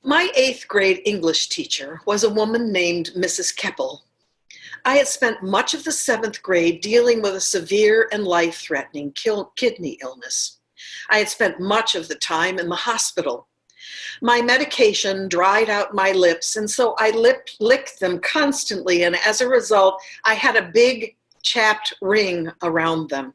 My eighth grade English teacher was a woman named Mrs. Keppel. I had spent much of the seventh grade dealing with a severe and life-threatening kidney illness. I had spent much of the time in the hospital. My medication dried out my lips, and so I licked them constantly, and as a result, I had a big chapped ring around them.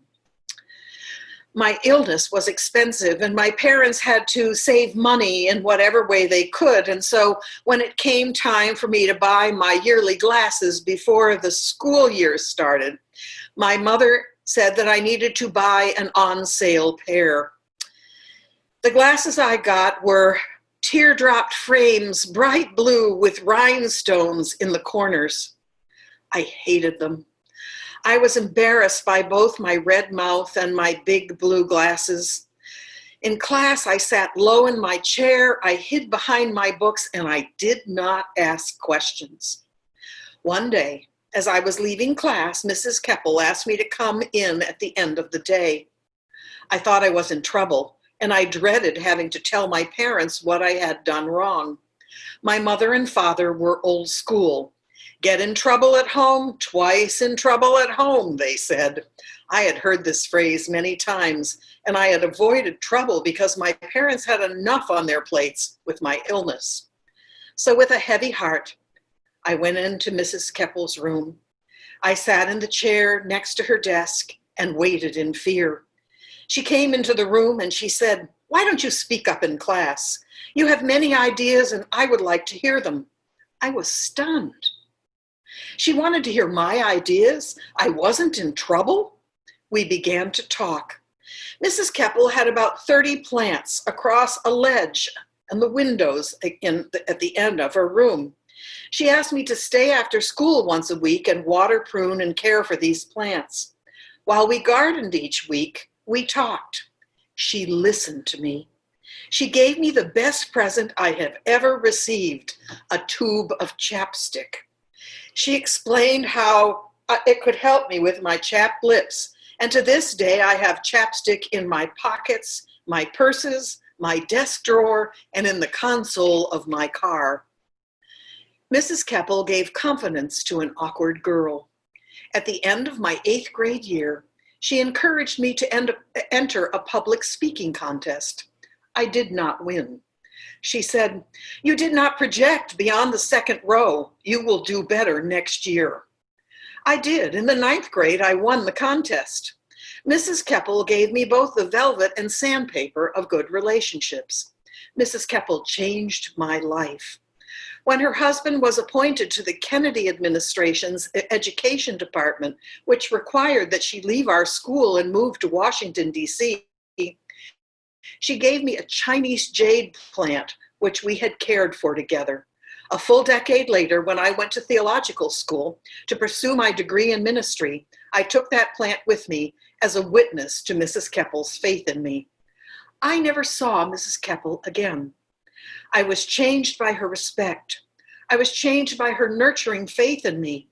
My illness was expensive, and my parents had to save money in whatever way they could. And so when it came time for me to buy my yearly glasses before the school year started, my mother said that I needed to buy an on-sale pair. The glasses I got were teardrop frames, bright blue with rhinestones in the corners. I hated them. I was embarrassed by both my red mouth and my big blue glasses. In class, I sat low in my chair, I hid behind my books, and I did not ask questions. One day, as I was leaving class, Mrs. Keppel asked me to come in at the end of the day. I thought I was in trouble, and I dreaded having to tell my parents what I had done wrong. My mother and father were old school. Get in trouble at home, twice in trouble at home, they said. I had heard this phrase many times, and I had avoided trouble because my parents had enough on their plates with my illness. So with a heavy heart, I went into Mrs. Keppel's room. I sat in the chair next to her desk and waited in fear. She came into the room and she said, "Why don't you speak up in class? You have many ideas and I would like to hear them." I was stunned. She wanted to hear my ideas. I wasn't in trouble. We began to talk. Mrs. Keppel had about 30 plants across a ledge and the windows at the end of her room. She asked me to stay after school once a week and water, prune, and care for these plants. While we gardened each week, we talked. She listened to me. She gave me the best present I have ever received, a tube of chapstick. She explained how it could help me with my chapped lips, and to this day I have chapstick in my pockets, my purses, my desk drawer, and in the console of my car. Mrs. Keppel gave confidence to an awkward girl. At the end of my eighth grade year, she encouraged me to enter a public speaking contest. I did not win. She said, "You did not project beyond the second row. You will do better next year." I did. In the ninth grade, I won the contest. Mrs. Keppel gave me both the velvet and sandpaper of good relationships. Mrs. Keppel changed my life. When her husband was appointed to the Kennedy administration's education department, which required that she leave our school and move to Washington, D.C., she gave me a Chinese jade plant, which we had cared for together. A full decade later, when I went to theological school to pursue my degree in ministry, I took that plant with me as a witness to Mrs. Keppel's faith in me. I never saw Mrs. Keppel again. I was changed by her respect. I was changed by her nurturing faith in me.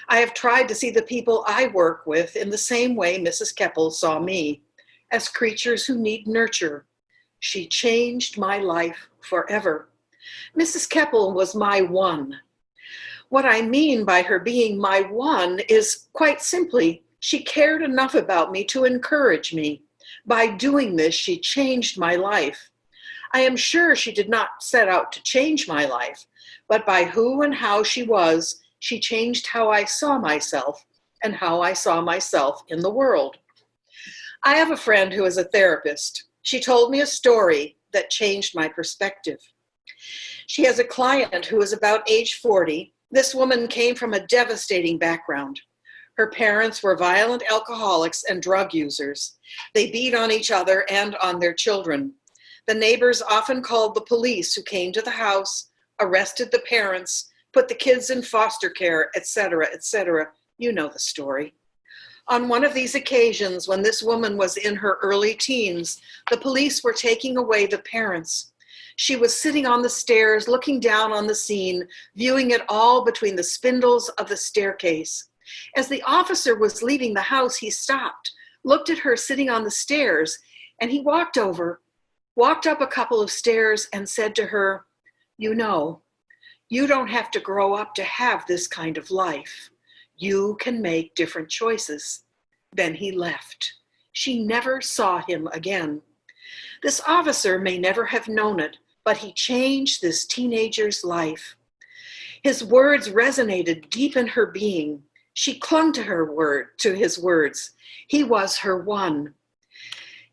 I have tried to see the people I work with in the same way Mrs. Keppel saw me, as creatures who need nurture. She changed my life forever. Mrs. Keppel was my one. What I mean by her being my one is, quite simply, she cared enough about me to encourage me. By doing this, she changed my life. I am sure she did not set out to change my life, but by who and how she was, she changed how I saw myself and how I saw myself in the world. I have a friend who is a therapist. She told me a story that changed my perspective. She has a client who is about age 40. This woman came from a devastating background. Her parents were violent alcoholics and drug users. They beat on each other and on their children. The neighbors often called the police, who came to the house, arrested the parents, put the kids in foster care, etc., etc. You know the story. On one of these occasions, when this woman was in her early teens, the police were taking away the parents. She was sitting on the stairs, looking down on the scene, viewing it all between the spindles of the staircase. As the officer was leaving the house, he stopped, looked at her sitting on the stairs, and he walked up a couple of stairs and said to her, You know, you don't have to grow up to have this kind of life. You can make different choices. Then he left. She never saw him again. This officer may never have known it, but he changed this teenager's life. His words resonated deep in her being. She clung to his words. He was her one.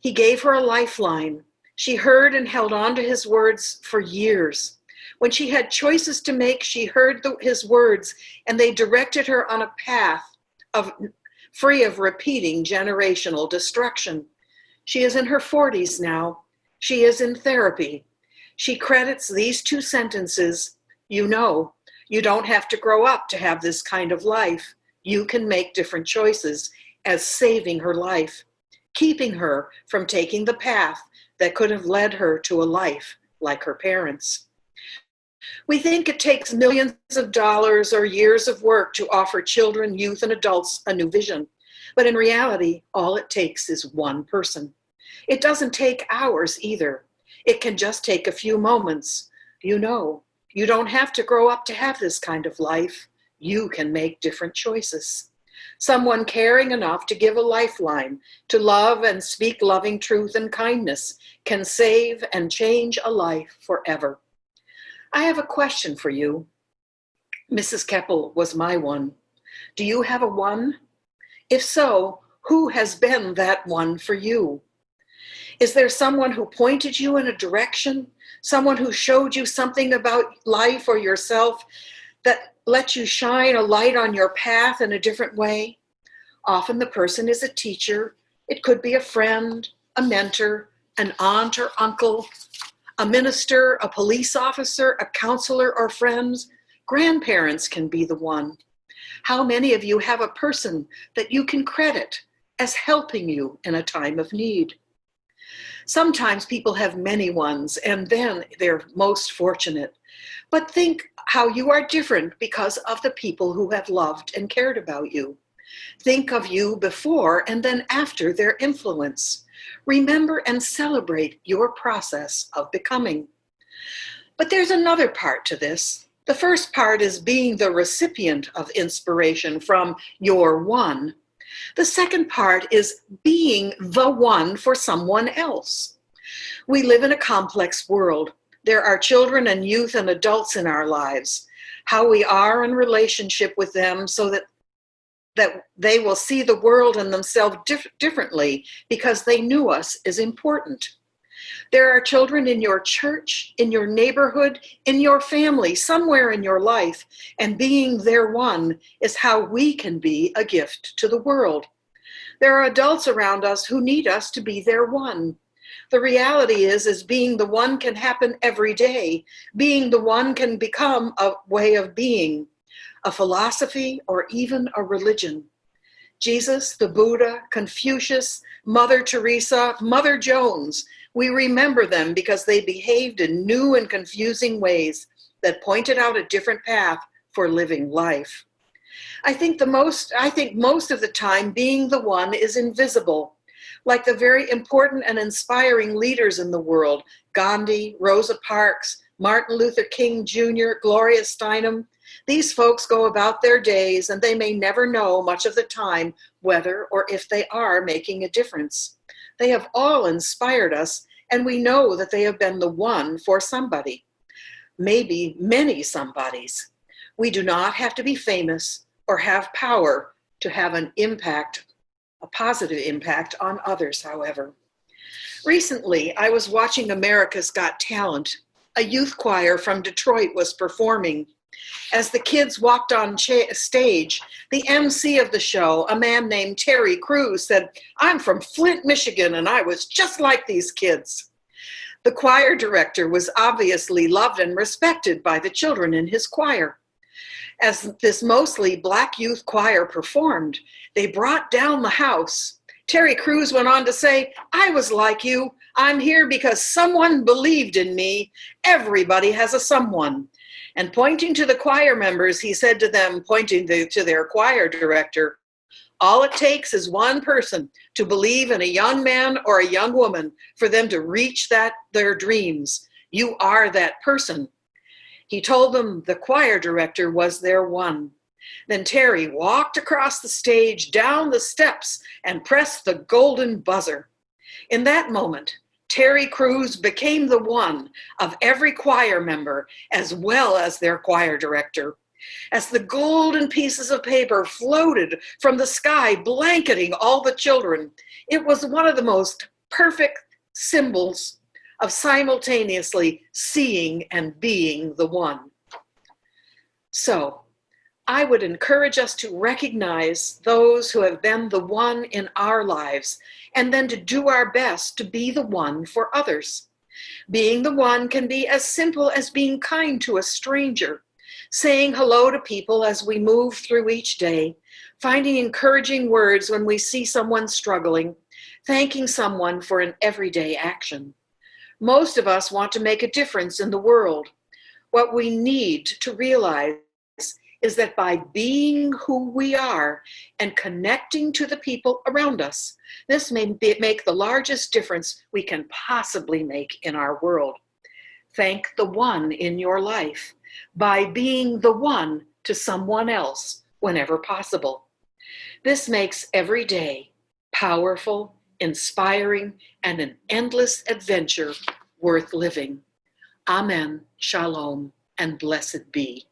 He gave her a lifeline. She heard and held on to his words for years. When she had choices to make, she heard his words, and they directed her on a path free of repeating generational destruction. She is in her 40s now. She is in therapy. She credits these two sentences, you know, you don't have to grow up to have this kind of life. You can make different choices, as saving her life, keeping her from taking the path that could have led her to a life like her parents. We think it takes millions of dollars or years of work to offer children, youth, and adults a new vision. But in reality, all it takes is one person. It doesn't take hours either. It can just take a few moments. You know, you don't have to grow up to have this kind of life. You can make different choices. Someone caring enough to give a lifeline, to love and speak loving truth and kindness, can save and change a life forever. I have a question for you. Mrs. Keppel was my one. Do you have a one? If so, who has been that one for you? Is there someone who pointed you in a direction? Someone who showed you something about life or yourself that let you shine a light on your path in a different way? Often the person is a teacher. It could be a friend, a mentor, an aunt or uncle, a minister, a police officer, a counselor, or friends. Grandparents can be the one. How many of you have a person that you can credit as helping you in a time of need? Sometimes people have many ones, and then they're most fortunate. But think how you are different because of the people who have loved and cared about you. Think of you before and then after their influence. Remember and celebrate your process of becoming. But there's another part to this. The first part is being the recipient of inspiration from your one. The second part is being the one for someone else. We live in a complex world. There are children and youth and adults in our lives. How we are in relationship with them so that they will see the world and themselves differently because they knew us is important. There are children in your church, in your neighborhood, in your family, somewhere in your life, and being their one is how we can be a gift to the world. There are adults around us who need us to be their one. The reality is being the one can happen every day. Being the one can become a way of being, a philosophy, or even a religion. Jesus, the Buddha, Confucius, Mother Teresa, Mother Jones, we remember them because they behaved in new and confusing ways that pointed out a different path for living life. I think most of the time being the one is invisible, like the very important and inspiring leaders in the world, Gandhi, Rosa Parks, Martin Luther King Jr., Gloria Steinem. These folks go about their days and they may never know much of the time whether or if they are making a difference. They have all inspired us, and we know that they have been the one for somebody, maybe many somebodies. We do not have to be famous or have power to have an impact, a positive impact on others, however. Recently, I was watching America's Got Talent. A youth choir from Detroit was performing. As the kids walked on stage, the MC of the show, a man named Terry Crews, said, "I'm from Flint, Michigan, and I was just like these kids." The choir director was obviously loved and respected by the children in his choir. As this mostly Black youth choir performed, they brought down the house. Terry Crews went on to say, "I was like you. I'm here because someone believed in me. Everybody has a someone." And pointing to the choir members, he said to them, pointing to their choir director, "All it takes is one person to believe in a young man or a young woman for them to reach their dreams. You are that person." He told them the choir director was their one. Then Terry walked across the stage, down the steps, and pressed the golden buzzer. In that moment, Terry Crews became the one of every choir member as well as their choir director. As the golden pieces of paper floated from the sky, blanketing all the children, it was one of the most perfect symbols of simultaneously seeing and being the one. So, I would encourage us to recognize those who have been the one in our lives, and then to do our best to be the one for others. Being the one can be as simple as being kind to a stranger, saying hello to people as we move through each day, finding encouraging words when we see someone struggling, thanking someone for an everyday action. Most of us want to make a difference in the world. What we need to realize is that by being who we are and connecting to the people around us, this may make the largest difference we can possibly make in our world. Thank the one in your life by being the one to someone else whenever possible. This makes every day powerful, inspiring, and an endless adventure worth living. Amen, shalom, and blessed be.